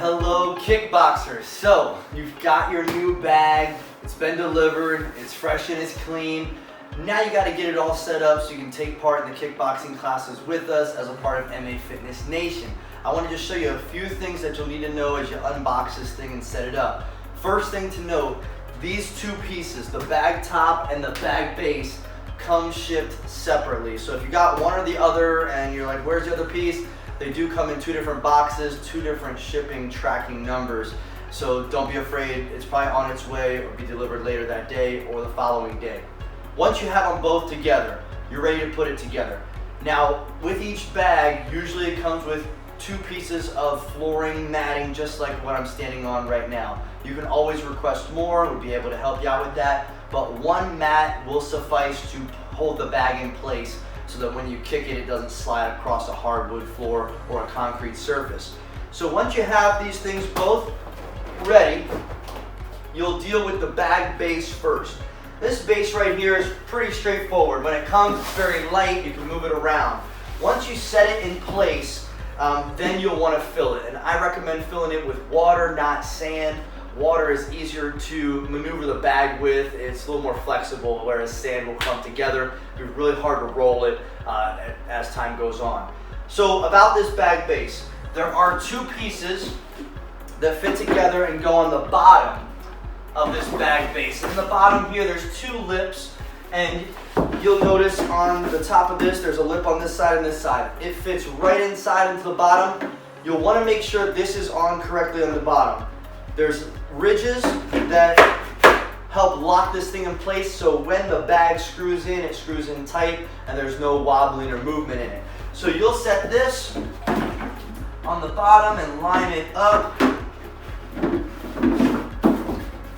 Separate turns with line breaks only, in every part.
Hello kickboxers. So you've got your new bag, it's been delivered, it's fresh and it's clean. Now you got to get it all set up so you can take part in the kickboxing classes with us as a part of MA Fitness Nation. I want to just show you a few things that you'll need to know as you unbox this thing and set it up. First thing to note, these two pieces, the bag top and the bag base, come shipped separately. So if you got one or the other and you're like, where's the other piece? They do come in two different boxes, two different shipping tracking numbers. So don't be afraid, it's probably on its way or be delivered later that day or the following day. Once you have them both together, you're ready to put it together. Now, with each bag, usually it comes with two pieces of flooring matting, just like what I'm standing on right now. You can always request more, we'll be able to help you out with that, but one mat will suffice to hold the bag in place so that when you kick it, it doesn't slide across a hardwood floor or a concrete surface. So once you have these things both ready, you'll deal with the bag base first. This base right here is pretty straightforward. When it comes, it's very light, you can move it around. Once you set it in place, then you'll want to fill it. And I recommend filling it with water, not sand. Water is easier to maneuver the bag with. It's a little more flexible, whereas sand will clump together. It'll be really hard to roll it as time goes on. So about this bag base, there are two pieces that fit together and go on the bottom of this bag base. In the bottom here, there's two lips, and you'll notice on the top of this, there's a lip on this side and this side. It fits right inside into the bottom. You'll want to make sure this is on correctly on the bottom. There's ridges that help lock this thing in place, so when the bag screws in, it screws in tight and there's no wobbling or movement in it. So you'll set this on the bottom and line it up.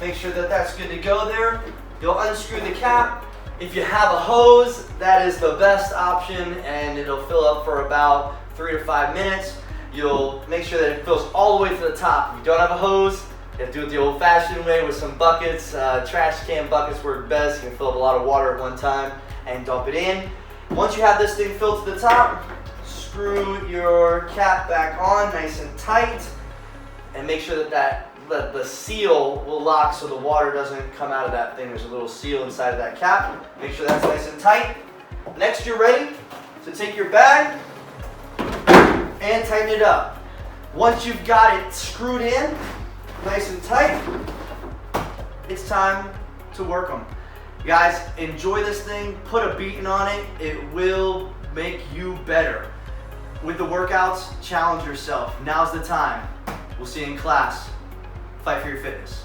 Make sure that that's good to go there. You'll unscrew the cap. If you have a hose, that is the best option, and it'll fill up for about 3 to 5 minutes. You'll make sure that it fills all the way to the top. If you don't have a hose, you have to do it the old-fashioned way with some buckets. Trash can buckets work best. You can fill up a lot of water at one time and dump it in. Once you have this thing filled to the top, screw your cap back on nice and tight, and make sure that the seal will lock so the water doesn't come out of that thing. There's a little seal inside of that cap. Make sure that's nice and tight. Next, you're ready to take your bag and tighten it up. Once you've got it screwed in, nice and tight, it's time to work them. Guys, enjoy this thing, put a beating on it, it will make you better. With the workouts, challenge yourself. Now's the time. We'll see you in class. Fight for your fitness.